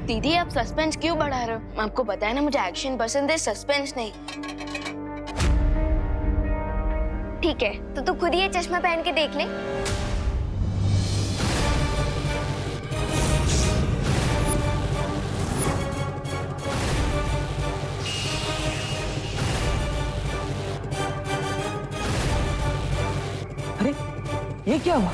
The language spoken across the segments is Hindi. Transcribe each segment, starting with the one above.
दीदी आप सस्पेंस क्यों बढ़ा रहे हो? आपको पता है ना मुझे एक्शन पसंद है, सस्पेंस नहीं। ठीक है, तो तू खुद ही ये चश्मा पहन के देख ले। अरे ये क्या हुआ?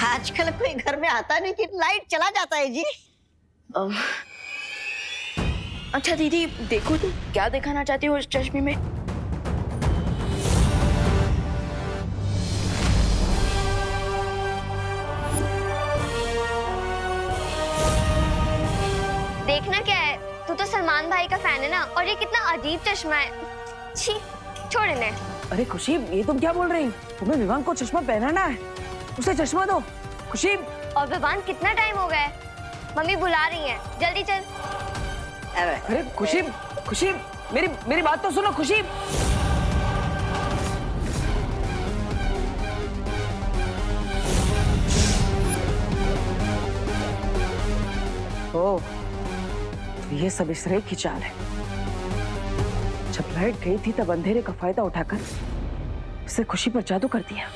आजकल कोई घर में आता नहीं कि लाइट चला जाता है जी। अच्छा दीदी देखो तुम क्या दिखाना चाहती हो इस चश्मे में? देखना क्या है, तू तो सलमान भाई का फैन है ना, और ये कितना अजीब चश्मा है। छी, छोड़ इन्हें। अरे खुशी, ये तुम क्या बोल रही? तुम्हें विवान को चश्मा पहनाना है, उसे चश्मा दो। खुशी। और विवान कितना टाइम हो गया है? मम्मी बुला रही हैं, जल्दी चल। अरे खुशी, खुशी मेरी बात तो सुनो खुशी। ओ, ये सब इस रे की चाल है। जब लाइट गई थी तब अंधेरे का फायदा उठाकर उसे खुशी पर जादू कर दिया।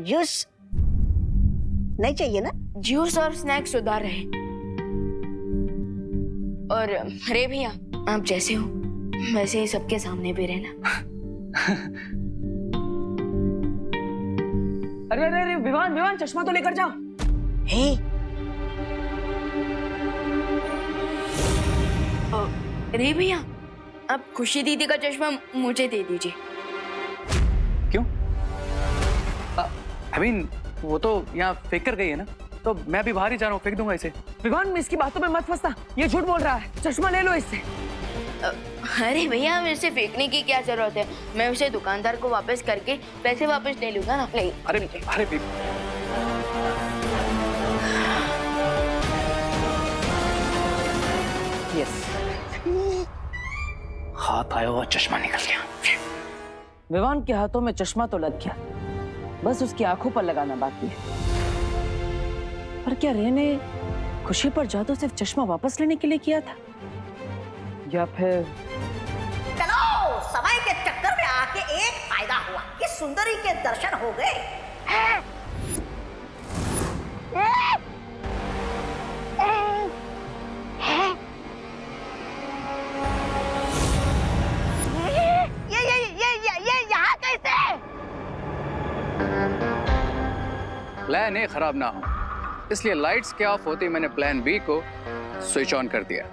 जूस नहीं चाहिए ना? जूस और स्नैक्स उधार रहे। और अरे भैया आप जैसे हो वैसे ही सबके सामने भी रहना। अरे अरे अरे विवान चश्मा तो लेकर जाओ। हे अरे भैया आप खुशी दीदी का चश्मा मुझे दे दीजिए। क्यों? I mean, वो तो यहाँ फेंक कर गई है ना, तो मैं भी बाहर ही जा रहा हूँ, फेंक दूंगा इसे। विवान इसकी बातों में मत फंसना, ये झूठ बोल रहा है। चश्मा ले लो इससे। अरे भैया इसे फेंकने की क्या जरूरत है? मैं उसे दुकानदार को वापस करके पैसे वापस ले लूंगा ना। नहीं अरे अरे यस। हाथ आया हुआ चश्मा निकल गया। विवान के हाथों में चश्मा तो लग गया, बस उसकी आंखों पर लगाना बाकी है। पर क्या रे ने खुशी पर जादू सिर्फ चश्मा वापस लेने के लिए किया था, या फिर चलो, समय के चक्कर में आके एक फायदा हुआ कि सुंदरी के दर्शन हो गए। ये यहाँ कैसे? प्लान ए खराब ना हो, इसलिए लाइट्स के ऑफ होते ही मैंने प्लान बी को स्विच ऑन कर दिया।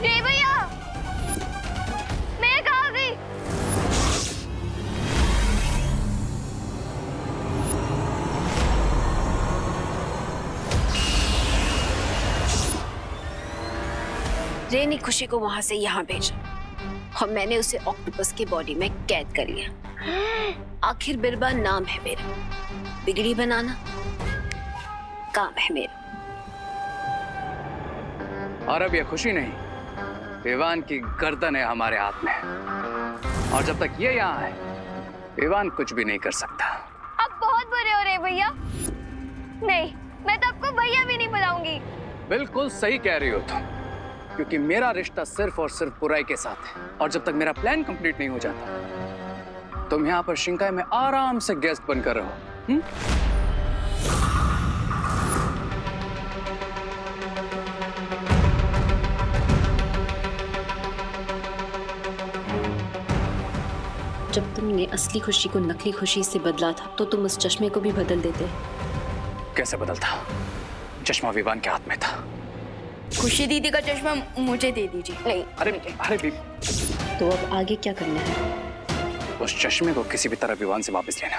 रे भैया, मैं कहाँ गई? रे ने खुशी को वहां से यहाँ भेजा और मैंने उसे ऑक्टोपस की बॉडी में कैद कर लिया। आखिर बिरबा नाम है मेरा, बिगड़ी बनाना काम है मेरा। और अब ये खुशी नहीं, विवान की गर्दन है हमारे हाथ में, और जब तक ये यहाँ है विवान कुछ भी नहीं कर सकता। आप बहुत बुरे हो रहे भैया। नहीं, मैं तो आपको भैया भी नहीं बुलाऊंगी। बिल्कुल सही कह रही हो तुम, क्योंकि मेरा रिश्ता सिर्फ और सिर्फ बुराई के साथ है, और जब तक मेरा प्लान कंप्लीट नहीं हो जाता तुम यहाँ पर शिंकाई में आराम से गेस्ट बनकर रहो। जब तुमने असली खुशी को नकली खुशी से बदला था तो तुम उस चश्मे को भी बदल देते। कैसे बदलता? चश्मा विवान के हाथ में था। खुशी दीदी का चश्मा मुझे दे दीजिए। नहीं अरे अरे तो अब आगे क्या करना है? उस चश्मे को किसी भी तरह विवान से वापस लेना।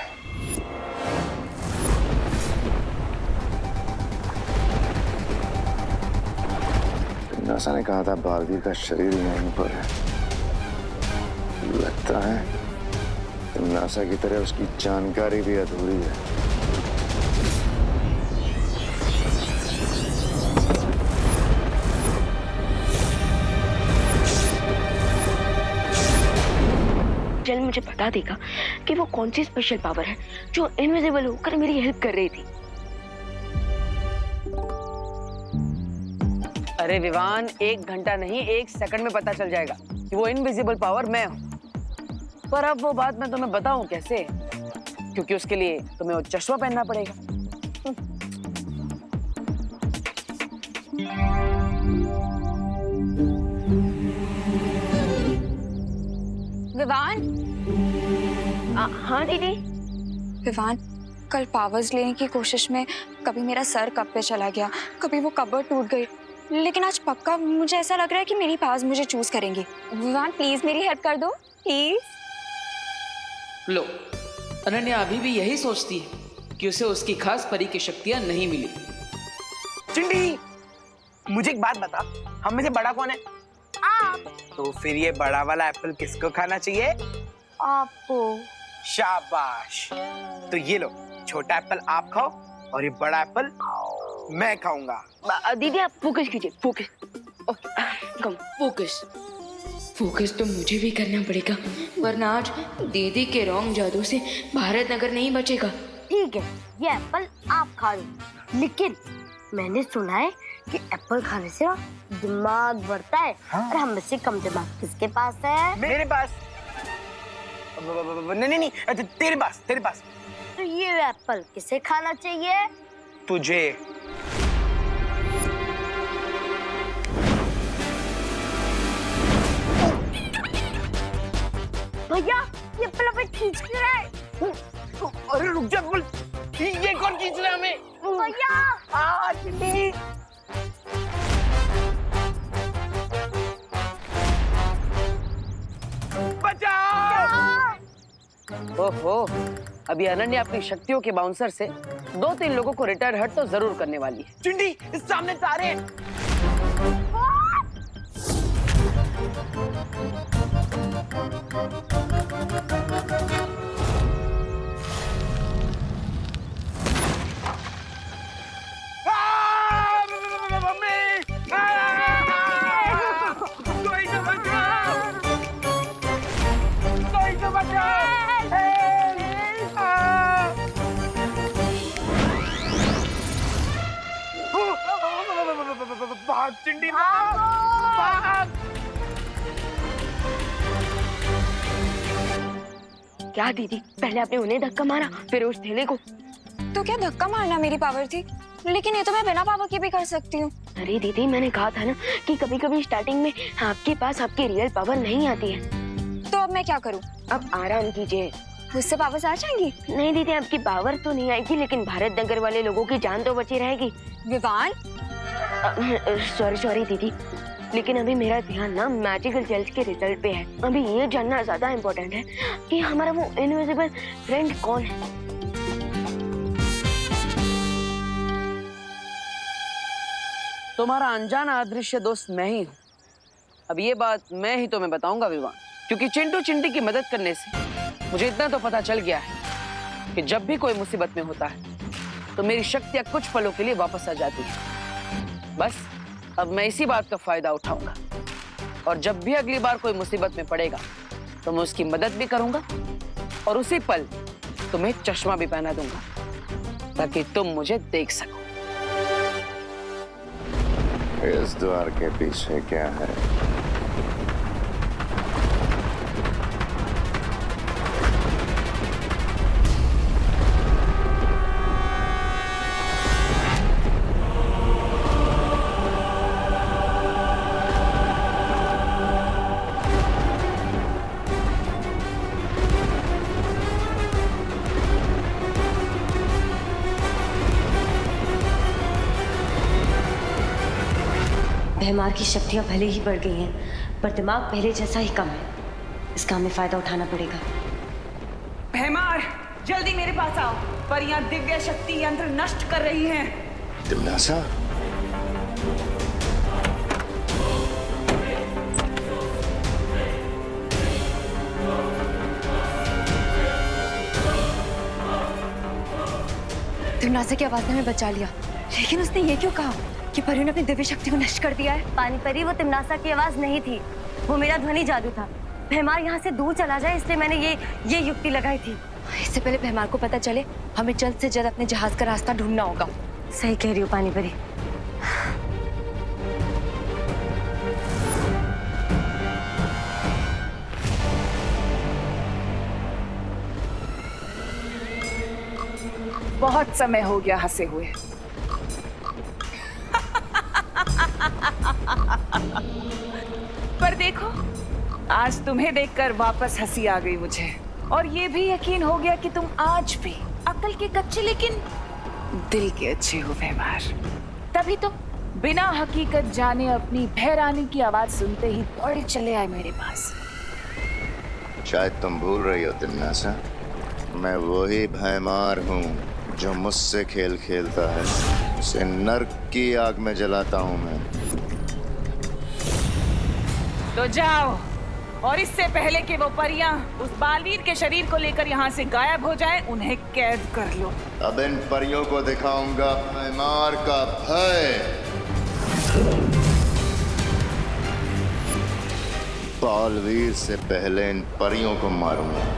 तिमनासा ने कहा था बालवीर का शरीर यहीं पर है। लगता है तिमनासा की तरह उसकी जानकारी भी अधूरी है। चल मुझे बता देगा कि वो कौन सी स्पेशल पावर है जो इनविजिबल होकर मेरी हेल्प कर रही थी। अरे विवान, 1 घंटा नहीं 1 सेकंड में पता चल जाएगा कि वो इनविजिबल पावर मैं हूँ। पर अब वो बात मैं तुम्हें बताऊं कैसे, क्योंकि उसके लिए तुम्हें वो चश्मा पहनना पड़ेगा। विवान। हाँ दीदी। विवान, कल पावर्स लेने की कोशिश में कभी मेरा सर कप पे चला गया, कभी वो कबर्ड टूट गई, लेकिन आज पक्का मुझे ऐसा लग रहा है कि मेरी पावर्स मुझे चूज करेंगी। विवान प्लीज मेरी हेल्प कर दो प्लीज। लो, अनन्या अभी भी यही सोचती है कि उसे उसकी खास परी की शक्तियां नहीं मिली। चिंटी, मुझे एक बात बता, हम में से बड़ा कौन है? आप। तो फिर ये बड़ा वाला एप्पल किसको खाना चाहिए? आपको। शाबाश। तो ये लो, छोटा एप्पल आप खाओ और ये बड़ा एप्पल मैं खाऊंगा। दीदी आप फोकस कीजिए, फोकस। कम फोकस। फोकस तो मुझे भी करना पड़ेगा, वरना आज दीदी के रॉन्ग जादू से भारत नगर नहीं बचेगा। ठीक है, ये एप्पल आप खा लो, लेकिन मैंने सुना है कि एप्पल खाने से ना दिमाग बढ़ता है। हाँ? और हम में से कम दिमाग किसके पास है? मेरे पास। नहीं, तेरे पास, तेरे पास। तो ये एप्पल किसे खाना चाहिए? तुझे। भैया ये एप्पल हमें खींच क्यों रहा है? अरे रुक जा, बोल ये कौन खींच रहा है हमें? भैया चिंटी। बचाओ! ओहो, अभी अनन्या अपनी शक्तियों के बाउंसर से 2-3 लोगों को रिटायर हट तो जरूर करने वाली है। चिंटी, इस सामने तारे हैं। भाग चिंटी, भाग! क्या दीदी, पहले आपने उन्हें धक्का मारा फिर उस थैले को। तो क्या धक्का मारना मेरी पावर थी? लेकिन ये तो मैं बिना पावर के भी कर सकती हूँ। अरे दीदी, मैंने कहा था ना कि कभी कभी स्टार्टिंग में आपके पास आपकी रियल पावर नहीं आती है। तो अब मैं क्या करूँ? अब आराम कीजिए। मुझसे पावर्स आ जाएंगी? नहीं दीदी, आपकी पावर तो नहीं आएगी, लेकिन भारत नगर वाले लोगों की जान तो बची रहेगी। विवान, सॉरी दीदी, लेकिन अभी मेरा ध्यान ना मैजिकल जेल्स के रिजल्ट पे है। अभी ये जानना ज्यादा इम्पोर्टेंट है कि हमारा वो इनविजिबल फ्रेंड कौन है। तुम्हारा अनजाना अदृश्य दोस्त मैं ही हूँ। अब ये बात मैं ही तुम्हें बताऊंगा विवान, क्योंकि चिंटू चिंटी की मदद करने से मुझे इतना तो पता चल गया है कि जब भी कोई मुसीबत में होता है तो मेरी शक्तियां कुछ पलों के लिए वापस आ जाती है। बस अब मैं इसी बात का फायदा उठाऊंगा, और जब भी अगली बार कोई मुसीबत में पड़ेगा तो मैं उसकी मदद भी करूंगा और उसी पल तुम्हें चश्मा भी पहना दूंगा ताकि तुम मुझे देख सको। इस द्वार के पीछे क्या है? भैमार की शक्तियां भले ही बढ़ गई हैं, पर दिमाग पहले जैसा ही कम है। इसका हमें फायदा उठाना पड़ेगा। भैमार, जल्दी मेरे पास आओ, परियां दिव्य शक्ति यंत्र नष्ट कर रही हैं। तिमनासा, तिमनासा की आवाज ने हमें बचा लिया, लेकिन उसने ये क्यों कहा कि परियों ने अपनी दिव्य शक्ति को नष्ट कर दिया है? पानी परी, वो तिमनासा की आवाज नहीं थी, वो मेरा ध्वनि जादू था। भैमार यहाँ से दूर चला जाए इसलिए मैंने ये युक्ति लगाई थी। इससे पहले भैमार को पता चले, हमें जल्द से जल्द अपने जहाज का रास्ता ढूंढना होगा। सही कह रही हो पानी परी। बहुत समय हो गया हंसे हुए। पर देखो, आज तुम्हें देखकर वापस हंसी आ गई मुझे, और ये भी यकीन हो गया कि तुम आज भी अकल के कच्चे लेकिन दिल के अच्छे हो भैमार। तभी तो बिना हकीकत जाने अपनी भैरानी की आवाज सुनते ही दौड़े चले आए मेरे पास। शायद तुम भूल रही हो तिमनासा, मैं वही भैमार हूँ जो मुझसे खेल खेलता है, उसे नर्क की आग में जलाता हूँ मैं। तो जाओ, और इससे पहले कि वो परियां उस बालवीर के शरीर को लेकर यहाँ से गायब हो जाएं, उन्हें कैद कर लो। अब इन परियों को दिखाऊंगा भैमार का भय। बालवीर से पहले इन परियों को मारूंगा।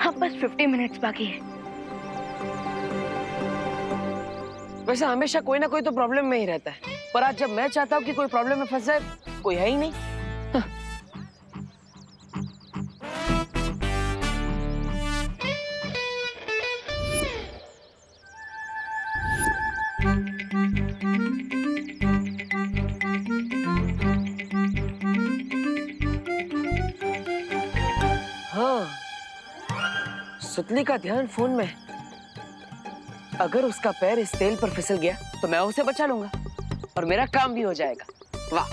अब बस 50 मिनट्स बाकी है। वैसे हमेशा कोई ना कोई तो प्रॉब्लम में ही रहता है, पर आज जब मैं चाहता हूँ कि कोई प्रॉब्लम में फंस जाए, कोई है ही नहीं। हाँ, सुतली का ध्यान फोन में। अगर उसका पैर इस तेल पर फिसल गया तो मैं उसे बचा लूंगा और मेरा काम भी हो जाएगा। वाह!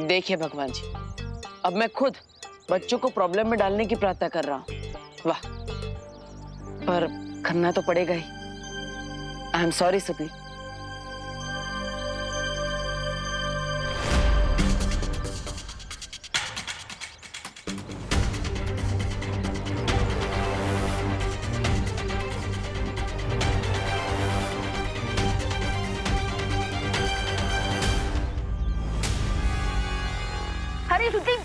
देखिए भगवान जी, अब मैं खुद बच्चों को प्रॉब्लम में डालने की प्रार्थना कर रहा हूँ। वाह! पर करना तो पड़ेगा ही। आई एम सॉरी सुतली। अरे सुती,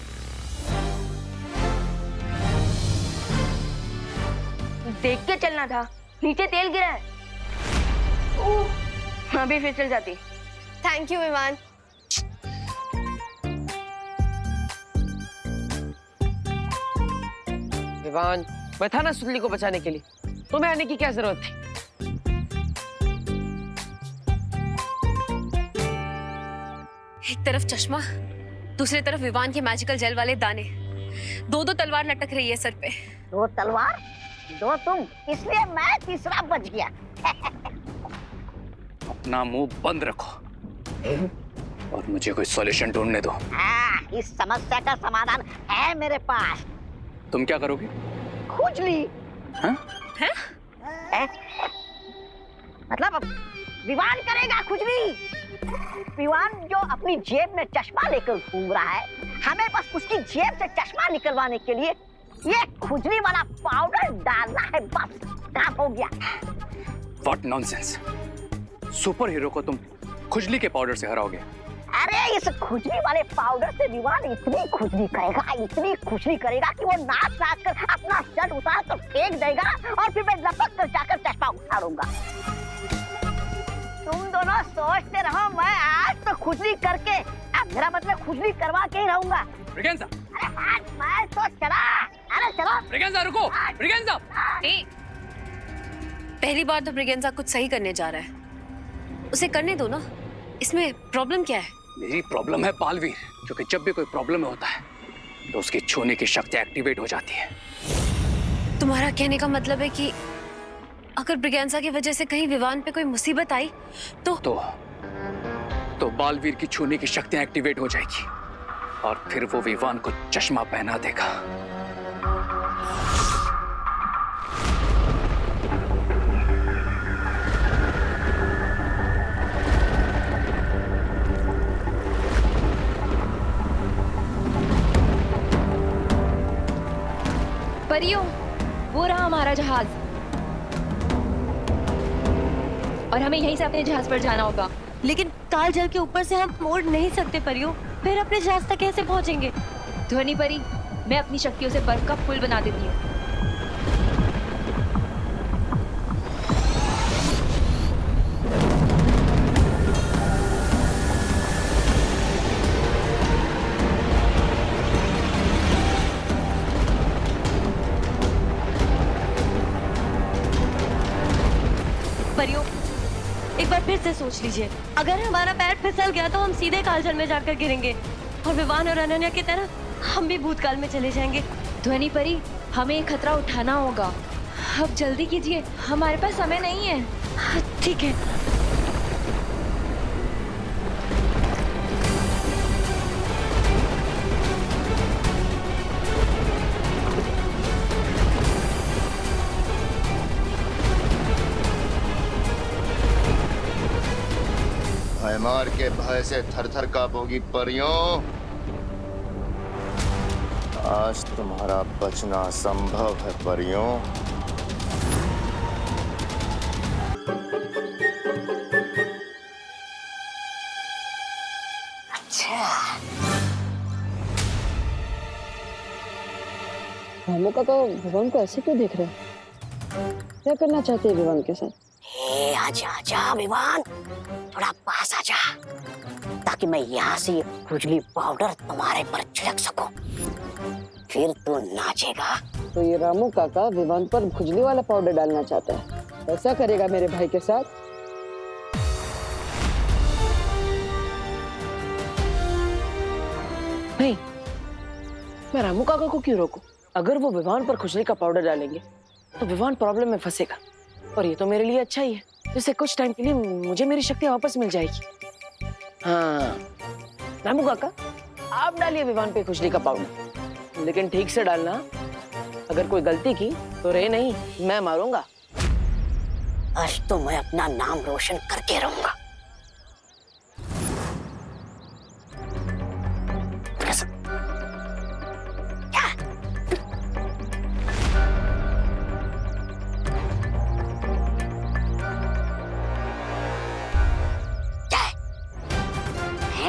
देख के चलना था, नीचे तेल गिरा है। अभी फिसल जाती। थैंक यू विमान। विवान, मैं था ना सुतली को बचाने के लिए, तुम्हें आने की क्या जरूरत थी? एक तरफ चश्मा, दूसरी तरफ विवान के मैजिकल जेल वाले दाने, दो तलवार लटक रही है सर पे। दो तलवार, दो तुम, इसलिए मैं तीसरा बच गया। अपना मुंह बंद रखो और मुझे कोई सॉल्यूशन ढूंढने दो। इस समस्या का समाधान है मेरे पास। तुम क्या करोगे? खुजली। हाँ? मतलब विवान करेगा खुजली। विवान जो अपनी जेब में चश्मा लेकर घूम रहा है, हमें बस उसकी जेब से चश्मा निकलवाने के लिए ये खुजली वाला पाउडर डालना है, बस काम हो गया। What nonsense! सुपर हीरो को तुम खुजली के पाउडर से हराओगे? अरे इस खुजली वाले पाउडर से विवान इतनी खुजली करेगा कि वो नाच कर अपना शर्ट उतार कर फेंक देगा और फिर मैं लपक कर जाकर चश्मा उतारूंगा। तुम दोनों सोचते रहो, मैं आज तो खुजली करके, अब मेरा मतलब खुजली करवा के ही रहूंगा। ब्रिगेंजा! अरे मैं तो चला। अरे चलो ब्रिगेंजा, रुको! ब्रिगेंजा! पहली बार तो ब्रिगेंजा कुछ सही करने जा रहा है, उसे करने दो ना। इसमें प्रॉब्लम क्या है? मेरी प्रॉब्लम है बालवीर, क्योंकि जब भी कोई प्रॉब्लम होता है तो उसकी छूने की शक्ति एक्टिवेट हो जाती है। तुम्हारा कहने का मतलब है कि अगर ब्रिगेंजा की वजह से कहीं विवान पे कोई मुसीबत आई तो बालवीर की छूने की शक्तियां एक्टिवेट हो जाएगी और फिर वो विवान को चश्मा पहना देगा। परियों, वो रहा हमारा जहाज और हमें यहीं से अपने जहाज पर जाना होगा। लेकिन काल जल के ऊपर से हम मोड़ नहीं सकते परियों, फिर अपने जहाज तक कैसे पहुंचेंगे? ध्वनि परी, मैं अपनी शक्तियों से बर्फ का पुल बना देती हूँ। परियों, एक बार फिर से सोच लीजिए, अगर हमारा पैर फिसल गया तो हम सीधे कालजल में जाकर गिरेंगे और विवान और अनन्या की तरह हम भी भूतकाल में चले जाएंगे। ध्वनि परी, हमें ये खतरा उठाना होगा। अब जल्दी कीजिए, हमारे पास समय नहीं है। ठीक है। भयमार के भय से थर-थर कांपोगी परियों। आज तुम्हारा बचना असंभव है परियों। रामू काका विवान को ऐसे क्यों देख रहे हैं? क्या करना चाहते हैं विवान के साथ? आजा आजा विवान, थोड़ा पास आजा, ताकि मैं यहाँ से खुजली पाउडर तुम्हारे पर छिड़क सकूं। फिर तू नाचेगा। तो ये रामू काका विवान पर खुजली वाला पाउडर डालना चाहता है, ऐसा करेगा मेरे भाई के साथ? नहीं, मैं रामू काका को क्यों रोकूं? अगर वो विवान पर खुजली का पाउडर डालेंगे तो विवान प्रॉब्लम में फंसेगा, और ये तो मेरे लिए अच्छा ही है। इससे कुछ टाइम के लिए मुझे मेरी शक्ति वापस मिल जाएगी। हाँ, रामू काका आप डालिए विवान पे खुजली का पाउडर, लेकिन ठीक से डालना। अगर कोई गलती की तो रे नहीं, मैं मारूंगा। आज तो मैं अपना नाम रोशन करके रहूंगा।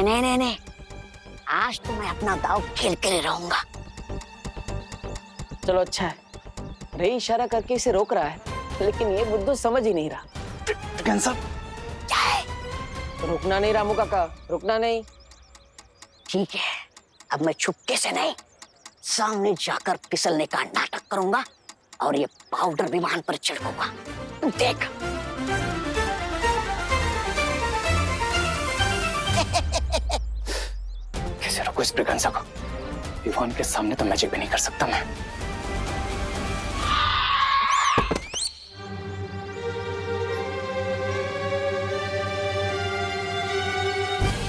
नहीं, आज तो मैं अपना दाव खेल कर रहूंगा। चलो अच्छा है, रे इशारा करके इसे रोक रहा है, लेकिन ये बुद्धू समझ ही नहीं रहा। रुकना नहीं रामू काका, रुकना नहीं। ठीक है, अब मैं छुपके से नहीं, सामने जाकर फिसलने का नाटक करूंगा और ये पाउडर विमान पर छिड़कूंगा। देख। कैसे रोको इस ब्रिगेंसा को? विवान के सामने तो मैजिक भी नहीं कर सकता मैं।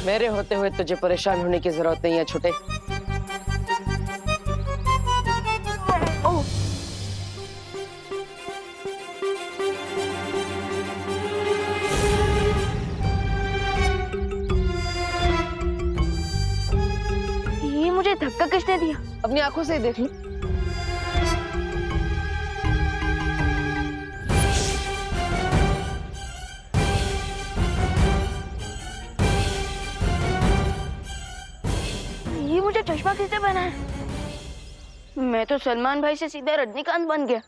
मेरे होते हुए तुझे परेशान होने की जरूरत नहीं है छोटे। ये मुझे धक्का किसने दिया? अपनी आंखों से ही देख लो। ये मुझे चश्मा किसने पहना है? मैं तो सलमान भाई से सीधा रजनीकांत बन गया।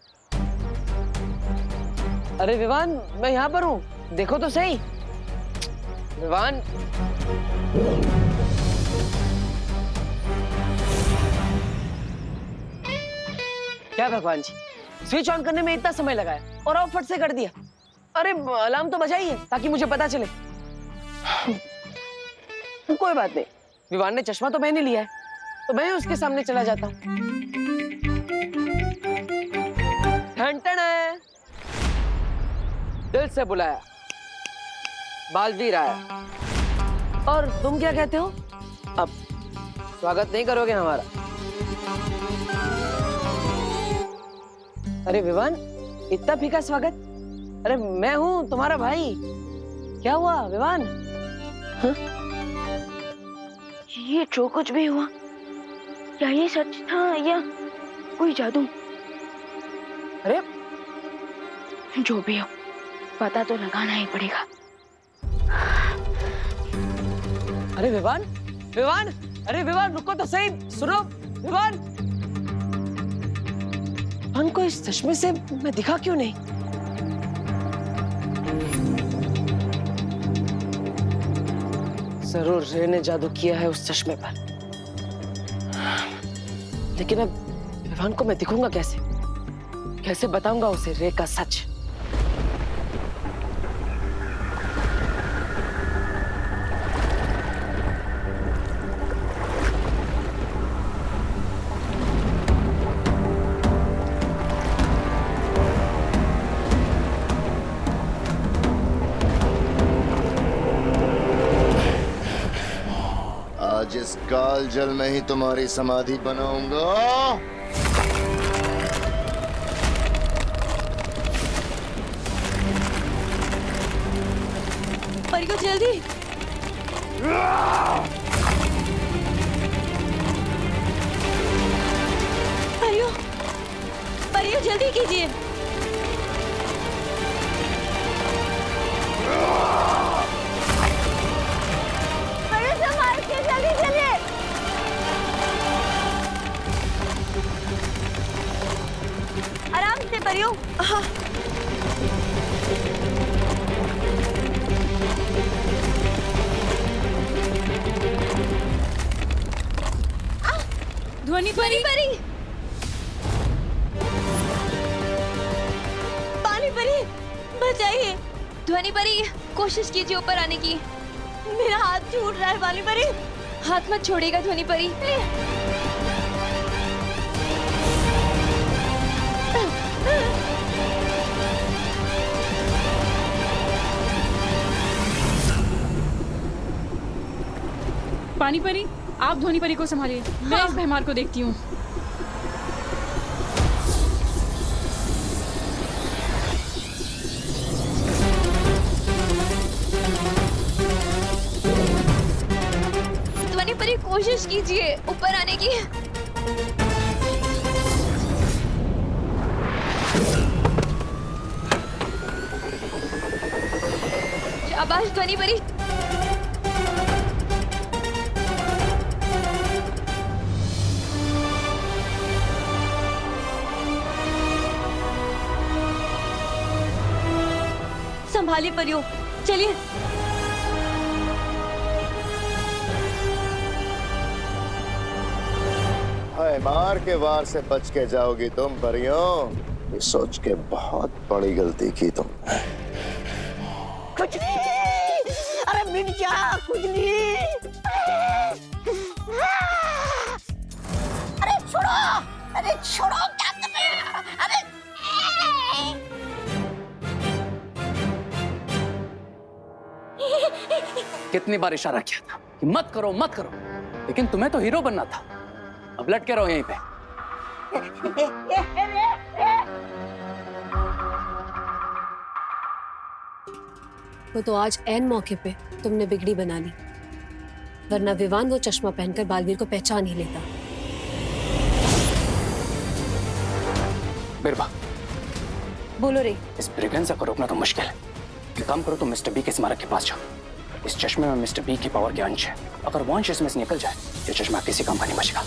अरे विवान, मैं यहाँ पर हूँ, देखो तो सही। विवान, क्या भगवान जी, स्विच ऑन करने में इतना समय लगाया और आप फट से कर दिया। अरे अलार्म तो बजाइए ताकि मुझे पता चले। कोई बात नहीं, विवान ने चश्मा तो मैंने लिया है, तो मैं उसके सामने चला जाता हूँ। ठन है, दिल से बुलाया, बालवीर आया। और तुम क्या कहते हो? अब स्वागत नहीं करोगे हमारा? अरे विवान, इतना फीका स्वागत? अरे मैं हूँ तुम्हारा भाई। क्या हुआ विवान? हाँ? ये जो कुछ भी हुआ, क्या ये सच था या कोई जादू? अरे जो भी हो, पता तो लगाना ही पड़ेगा। अरे विवान, विवान, अरे विवान रुको तो सही, सुनो विवान। विवान को इस चश्मे से मैं दिखा क्यों नहीं? जरूर रे ने जादू किया है उस चश्मे पर, लेकिन अब विवान को मैं दिखूंगा कैसे? कैसे बताऊंगा उसे रे का सच? आज इस काल जल में ही तुम्हारी समाधि बनाऊंगा। परियो जल्दी। परियो, परियो जल्दी कीजिए। जल्दी चलिए। आराम से परियो। हाँ। ध्वनि परी, परी, पानी परी, बचाइए। ध्वनि परी, कोशिश कीजिए ऊपर आने की। मेरा हाथ छूट रहा है पानी परी। हाथ मत छोड़ेगा ध्वनि परी। पानी परी, आप ध्वनि परी को संभालिए, मैं इस भैमार को देखती हूँ। ध्वनि परी, कोशिश कीजिए ऊपर आने की। शाबाश ध्वनि परी। संभालिए परियो, चलिए। मार के वार से बच के जाओगी तुम परियों। ये सोच के बहुत बड़ी गलती की तुम। खुजली, अरे मिट जा खुजली। अरे छोड़ो, अरे छोड़ो, क्या कर रहे हो? अरे कितनी बार इशारा किया था कि मत करो मत करो, लेकिन तुम्हें तो हीरो बनना था। अब लटके रहो यहीं पे। वो तो आज ऐन मौके पे तुमने बिगड़ी बना ली, वरना विवान वो चश्मा पहनकर बालवीर को पहचान ही लेता। बिरबा, बोलो रे। इस ब्रिगेंसा को रोकना तो मुश्किल है। एक काम करो, तुम मिस्टर बी के स्मारक के पास जाओ। इस चश्मे में मिस्टर बी की पावर के अंश है। अगर वो अंश इसमें से निकल जाए, ये चश्मा किसी काम का नहीं बचेगा।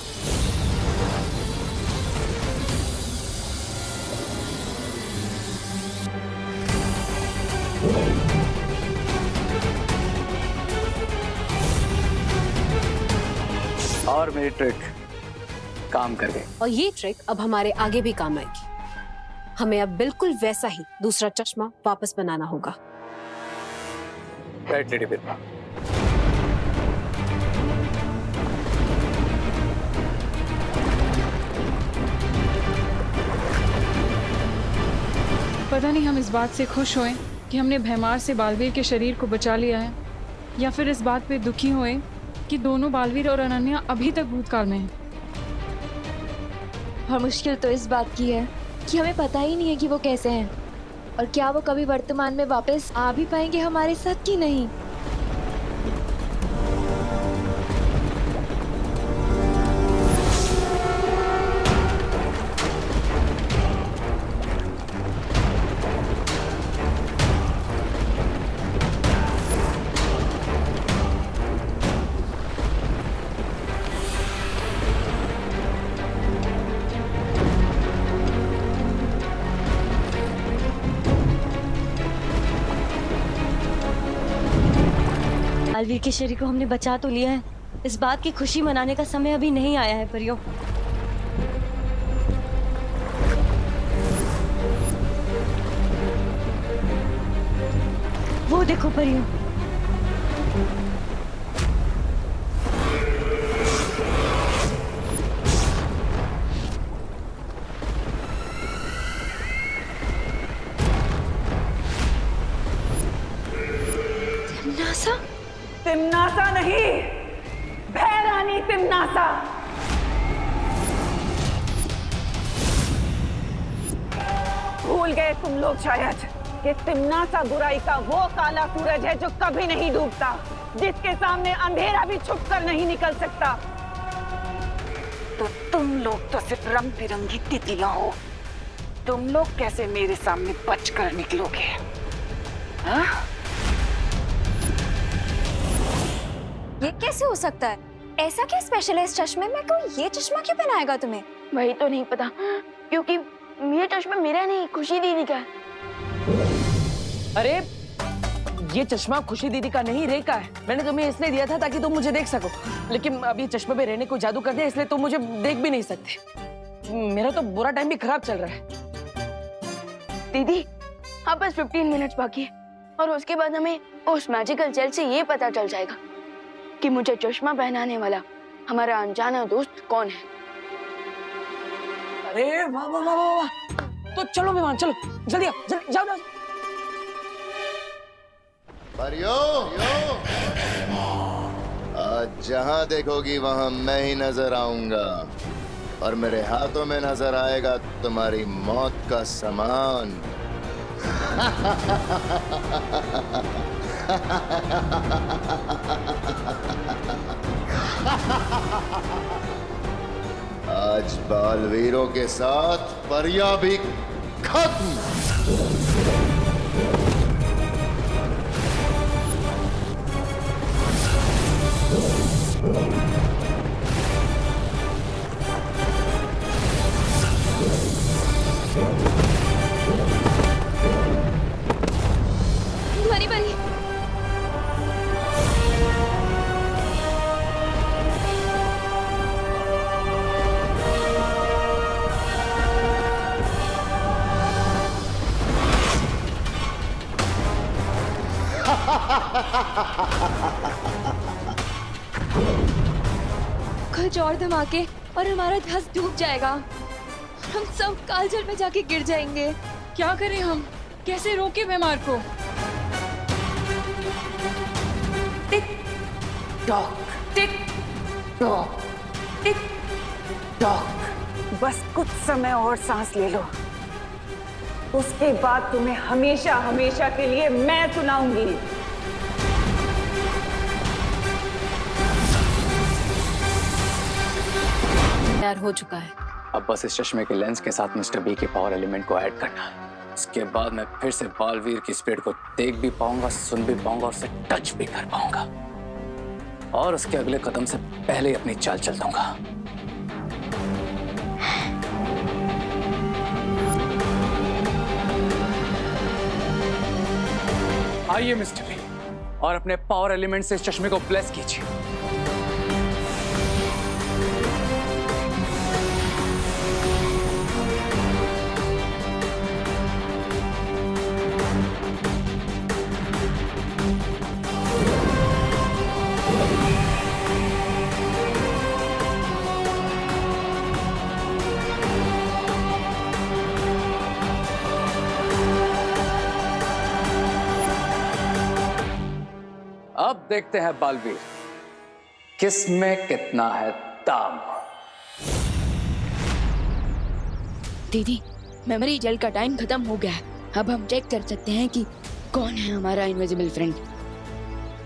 और मेरी ट्रिक काम कर गई। और ये ट्रिक अब हमारे आगे भी काम आएगी। हमें अब बिल्कुल वैसा ही दूसरा चश्मा वापस बनाना होगा। राइट लेडी बिरबा। पता नहीं हम इस बात से खुश होएं कि हमने भैमार से बालवीर के शरीर को बचा लिया है, या फिर इस बात पे दुखी होएं कि दोनों बालवीर और अनन्या अभी तक भूतकाल में हैं। और मुश्किल तो इस बात की है कि हमें पता ही नहीं है कि वो कैसे हैं और क्या वो कभी वर्तमान में वापस आ भी पाएंगे हमारे साथ कि नहीं। बालवीर के शरीर को हमने बचा तो लिया है, इस बात की खुशी मनाने का समय अभी नहीं आया है परियों। वो देखो परियों, तिमनासा? तिमनासा नहीं, भैरानी तिमनासा। भूल गए तुम लोग शायद कि तिमनासा बुराई का वो काला सूरज है जो कभी नहीं डूबता, जिसके सामने अंधेरा भी छुपकर नहीं निकल सकता। तो तुम लोग तो सिर्फ रंग बिरंगी तितलियां हो। तुम लोग कैसे मेरे सामने बचकर निकलोगे? हाँ? ये कैसे हो सकता है? ऐसा क्या स्पेशल है इस चश्मे में? कोई ये चश्मा क्यों पहनाएगा तुम्हें? वही तो नहीं पता, क्योंकि ये चश्मा मेरा नहीं, खुशी दीदी का है। अरे ये चश्मा खुशी दीदी का नहीं, रे का है। मैंने तुम्हें इसलिए दिया था ताकि तुम मुझे देख सको, लेकिन अब ये चश्मे पे रहने को जादू कर दिया, इसलिए तुम मुझे देख भी नहीं सकते। मेरा तो बुरा टाइम भी खराब चल रहा है। दीदी अब बस 15 मिनट्स बाकी है और उसके बाद हमें उस मैजिकल जेल से ये पता चल जाएगा कि मुझे चश्मा पहनाने वाला हमारा अनजाना दोस्त कौन है। अरे वाह वाह वाह वाह वाह। तो चलो मेहमान, चलो जल्दी आओ, जल्दी जाओ जाओ। परियो, आज जहां देखोगी वहां मैं ही नजर आऊंगा और मेरे हाथों में नजर आएगा तुम्हारी मौत का सामान। आज बालवीरों के साथ परिया भी खत्म। बरी बरी। कुछ और धमाके और हमारा ध्यास डूब जाएगा। हम सब कालजल में जाके गिर जाएंगे। क्या करें हम? कैसे रोके बीमार को? Tick tock, tick tock, tick tock. बस कुछ समय और सांस ले लो, उसके बाद तुम्हें हमेशा हमेशा के लिए मैं सुनाऊंगी। तैयार हो चुका है। अब बस इस चश्मे के लेंस के साथ मिस्टर बी के पावर एलिमेंट को ऐड करना है। उसके बाद मैं फिर से बालवीर की स्पीड को देख भी पाऊंगा, सुन भी पाऊंगा, उससे टच भी कर पाऊंगा और उसके अगले कदम से पहले ही अपनी चाल चल दूंगा। आइए मिस्टर बी और अपने पावर एलिमेंट से इस चश्मे को ब्लेस कीजिए। अब देखते हैं बालवीर किस में कितना है दाम। दीदी, मेमोरी जेल का टाइम खत्म हो गया है। अब हम चेक कर सकते हैं कि कौन है हमारा इनविजिबल फ्रेंड।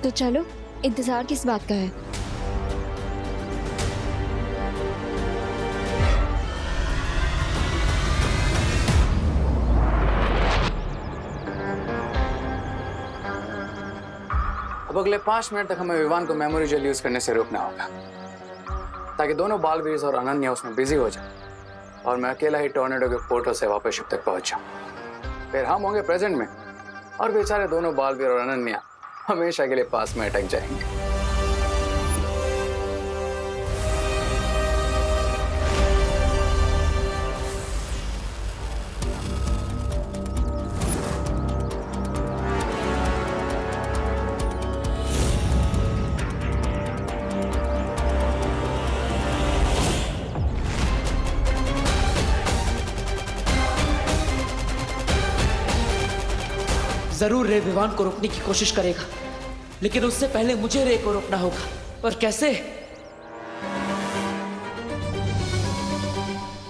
तो चलो, इंतजार किस बात का है? अब अगले 5 मिनट तक हमें विवान को मेमोरी जेल यूज करने से रोकना होगा ताकि दोनों बालवीर और अनन्या उसमें बिजी हो जाए और मैं अकेला ही टॉर्नेडो के पोर्टल से वापस शिप तक पहुंच जाऊं। फिर हम होंगे प्रेजेंट में और बेचारे दोनों बालवीर और अनन्या हमेशा के लिए पास में अटक जाएंगे। जरूर रे विवान को रोकने की कोशिश करेगा, लेकिन उससे पहले मुझे रे को रोकना होगा। और कैसे?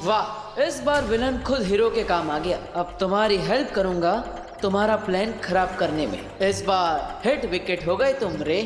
वाह, इस बार विलन खुद हीरो के काम आ गया। अब तुम्हारी हेल्प करूंगा तुम्हारा प्लान खराब करने में। इस बार हिट विकेट हो गए तुम रे।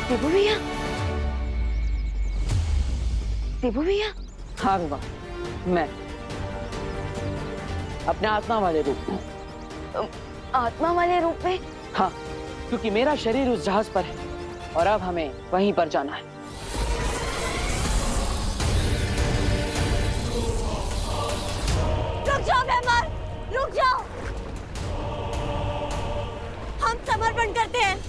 देबू भैया, देबू भैया। हाँ विवान, मैं अपने आत्मा वाले रूप में। आत्मा वाले रूप में? हाँ, क्योंकि मेरा शरीर उस जहाज पर है और अब हमें वहीं पर जाना है। रुक जाओ मेहमान, रुक जाओ। हम समर्पण करते हैं।